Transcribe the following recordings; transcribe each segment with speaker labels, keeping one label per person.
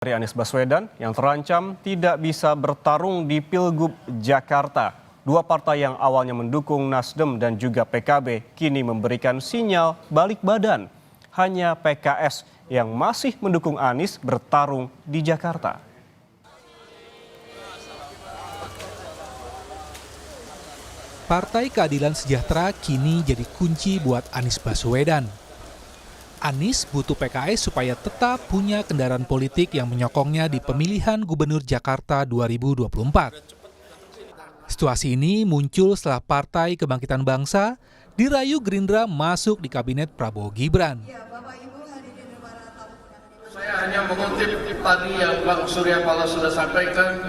Speaker 1: Dari Anies Baswedan yang terancam tidak bisa bertarung di Pilgub Jakarta. Dua partai yang awalnya mendukung Nasdem dan juga PKB kini memberikan sinyal balik badan. Hanya PKS yang masih mendukung Anies bertarung di Jakarta.
Speaker 2: Partai Keadilan Sejahtera kini jadi kunci buat Anies Baswedan. Anies butuh PKS supaya tetap punya kendaraan politik yang menyokongnya di pemilihan Gubernur Jakarta 2024. Situasi ini muncul setelah Partai Kebangkitan Bangsa dirayu Gerindra masuk di kabinet Prabowo Gibran.
Speaker 3: Saya hanya mengutip tadi yang Bang Surya Paloh sudah sampaikan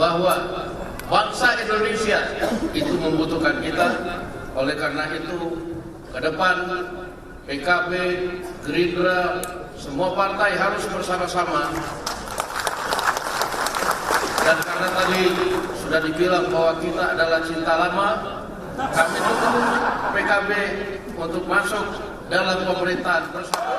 Speaker 3: bahwa bangsa Indonesia itu membutuhkan kita. Oleh karena itu ke depan PKB, Gerindra, semua partai harus bersama-sama. Dan karena tadi sudah dibilang bahwa kita adalah cinta lama, kami dukung PKB untuk masuk dalam pemerintahan bersama.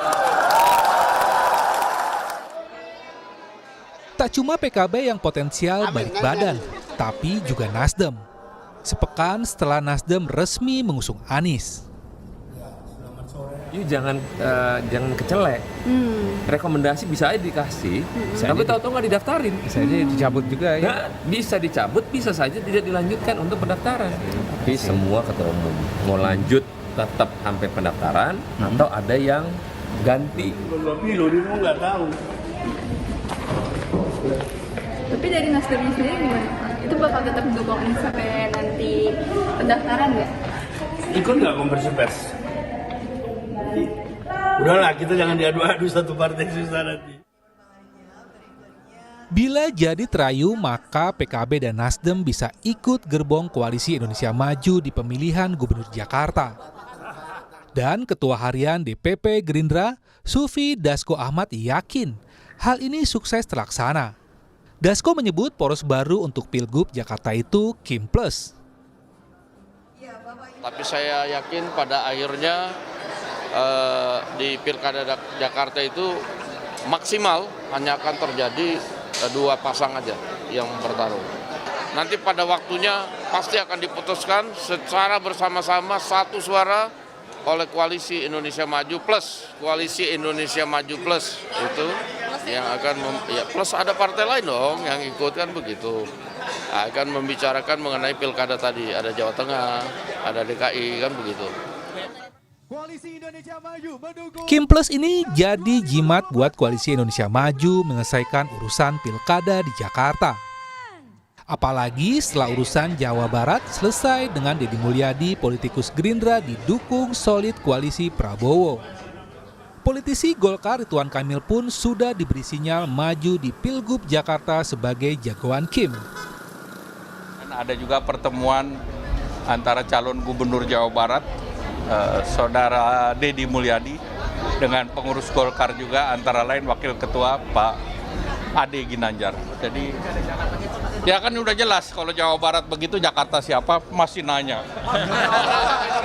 Speaker 2: Tak cuma PKB yang potensial balik badan, tapi juga Nasdem. Sepekan setelah Nasdem resmi mengusung Anies.
Speaker 4: Jangan kecelek. Rekomendasi bisa aja dikasih, tapi tahu-tahu nggak didaftarin.
Speaker 5: Bisa aja dicabut juga ya.
Speaker 4: Nah, bisa dicabut, bisa saja tidak dilanjutkan untuk pendaftaran. Tapi semua ketua umum mau lanjut tetap sampai pendaftaran atau ada yang ganti.
Speaker 3: Nggak tahu.
Speaker 6: Tapi dari Nasdemnya sendiri gimana? Itu bakal tetap mendukung Anies sampai nanti pendaftaran nggak?
Speaker 3: Ikut nggak konversi pers? Udahlah, kita jangan diadu-adu satu partai susah nanti.
Speaker 2: Bila jadi terayu, maka PKB dan Nasdem bisa ikut gerbong Koalisi Indonesia Maju di pemilihan Gubernur Jakarta. Dan Ketua Harian DPP Gerindra, Sufi Dasko Ahmad yakin hal ini sukses terlaksana. Dasko menyebut poros baru untuk Pilgub Jakarta itu Kim Plus.
Speaker 7: Tapi saya yakin pada akhirnya di Pilkada Jakarta itu maksimal hanya akan terjadi dua pasang aja yang bertarung. Nanti pada waktunya pasti akan diputuskan secara bersama-sama satu suara oleh Koalisi Indonesia Maju Plus. Koalisi Indonesia Maju Plus itu yang akan plus ada partai lain dong yang ikut kan begitu. Akan membicarakan mengenai pilkada tadi, ada Jawa Tengah, ada DKI kan begitu.
Speaker 2: Kim Plus ini jadi jimat buat Koalisi Indonesia Maju menyelesaikan urusan pilkada di Jakarta. Apalagi setelah urusan Jawa Barat selesai dengan Deddy Mulyadi, politikus Gerindra didukung solid Koalisi Prabowo. Politisi Golkar Ridwan Kamil pun sudah diberi sinyal maju di Pilgub Jakarta sebagai jagoan Kim.
Speaker 5: Ada juga pertemuan antara calon gubernur Jawa Barat, Saudara Deddy Mulyadi, dengan pengurus Golkar juga, antara lain Wakil Ketua Pak Ade Ginanjar. Jadi ya kan udah jelas kalau Jawa Barat begitu, Jakarta siapa masih nanya.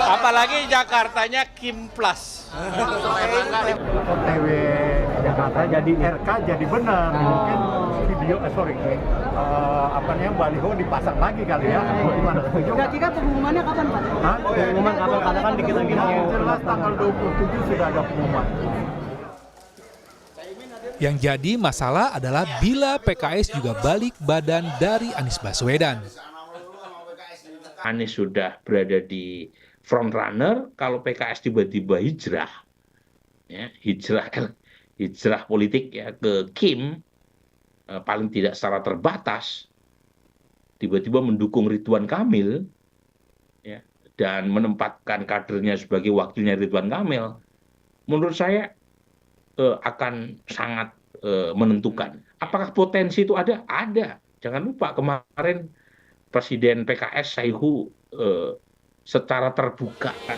Speaker 5: Apalagi Jakartanya Kim Plus.
Speaker 8: OTW Jakarta jadi RK jadi benar. Mungkin video baliho dipasang lagi kali ya.
Speaker 9: Kira-kira pengumumannya kapan, Pak?
Speaker 8: Hah? Pengumuman kapan? Karena kan dikit lagi. Jelas tanggal 27 sudah ada pengumuman.
Speaker 2: Yang jadi masalah adalah bila PKS juga balik badan dari Anies Baswedan.
Speaker 10: Anies sudah berada di front runner, kalau PKS tiba-tiba hijrah, ya, hijrah politik ya ke Kim, paling tidak secara terbatas, tiba-tiba mendukung Ridwan Kamil, ya, dan menempatkan kadernya sebagai wakilnya Ridwan Kamil, menurut saya akan sangat menentukan. Apakah potensi itu ada? Ada. Jangan lupa kemarin Presiden PKS Saihu secara terbuka kan.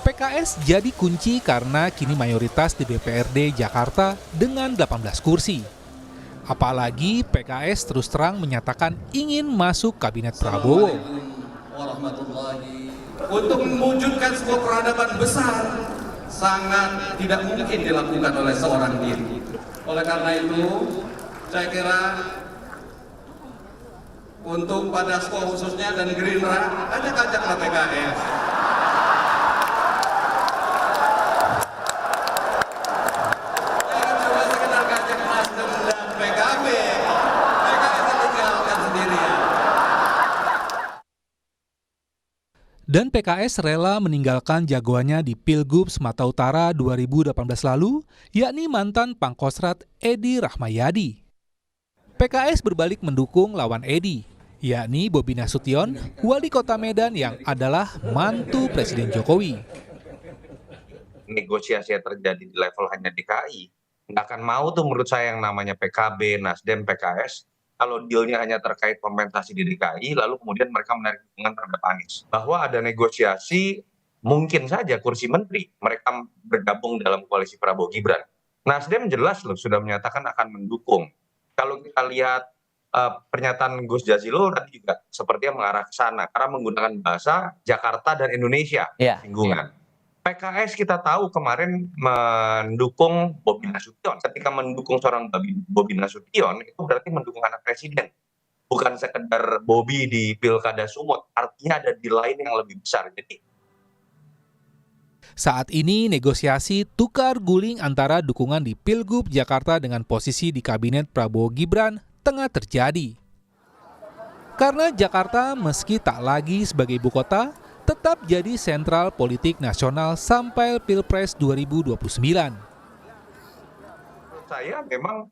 Speaker 2: PKS jadi kunci karena kini mayoritas di DPRD Jakarta dengan 18 kursi. Apalagi PKS terus terang menyatakan ingin masuk kabinet Prabowo.
Speaker 3: Untuk mewujudkan sebuah peradaban besar sangat tidak mungkin dilakukan oleh seorang diri. Oleh karena itu, saya kira untuk pada SPO khususnya dan Gerindra, ajak-ajaklah PKS. Jangan cuma sekedar ajak Nasdem dan PKB. PKS ditinggalkan sendirian.
Speaker 2: Dan PKS rela meninggalkan jagoannya di Pilgub Sumatera Utara 2018 lalu, yakni mantan Pangkostrat Edi Rahmayadi. PKS berbalik mendukung lawan Edi, yakni Bobi Nasution, wali kota Medan yang adalah mantu Presiden Jokowi.
Speaker 11: Negosiasi yang terjadi di level hanya DKI, nggak akan mau tuh menurut saya yang namanya PKB, Nasdem, PKS, kalau dealnya hanya terkait kompensasi di DKI, lalu kemudian mereka menarik dukungan terhadap Anies. Bahwa ada negosiasi, mungkin saja kursi menteri, mereka bergabung dalam koalisi Prabowo Gibran. Nasdem jelas loh sudah menyatakan akan mendukung. Kalau kita lihat pernyataan Gus Jazilul tadi juga sepertinya mengarah ke sana, karena menggunakan bahasa Jakarta dan Indonesia, singgungan. PKS kita tahu kemarin mendukung Bobi Nasution. Ketika mendukung seorang Bobi Nasution, itu berarti mendukung anak presiden. Bukan sekedar Bobi di Pilkada Sumut, artinya ada di lain yang lebih besar. Jadi
Speaker 2: saat ini negosiasi tukar guling antara dukungan di Pilgub Jakarta dengan posisi di Kabinet Prabowo Gibran tengah terjadi. Karena Jakarta meski tak lagi sebagai ibu kota, tetap jadi sentral politik nasional sampai Pilpres 2029.
Speaker 11: saya memang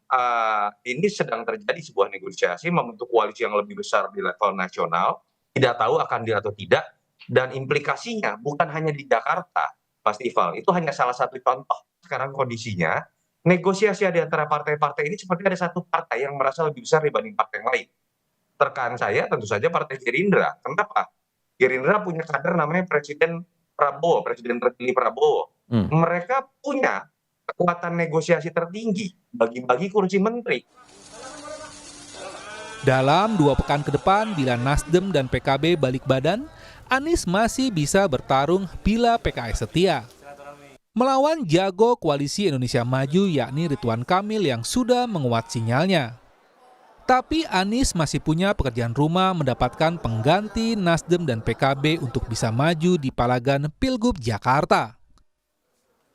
Speaker 11: ini sedang terjadi sebuah negosiasi membentuk koalisi yang lebih besar di level nasional, tidak tahu akan dia atau tidak, dan implikasinya bukan hanya di Jakarta, Mas Ival, itu hanya salah satu contoh. Sekarang kondisinya, negosiasi di antara partai-partai ini seperti ada satu partai yang merasa lebih besar dibanding partai yang lain. Terkaan saya tentu saja Partai Gerindra. Kenapa? Gerindra punya kader namanya Presiden Prabowo, Presiden terpilih Prabowo. Mereka punya kekuatan negosiasi tertinggi, bagi-bagi kursi menteri.
Speaker 2: Dalam 2 pekan ke depan, bila Nasdem dan PKB balik badan, Anies masih bisa bertarung bila PKS setia. Melawan jago koalisi Indonesia Maju yakni Ridwan Kamil yang sudah menguat sinyalnya. Tapi Anies masih punya pekerjaan rumah mendapatkan pengganti Nasdem dan PKB untuk bisa maju di palagan Pilgub Jakarta.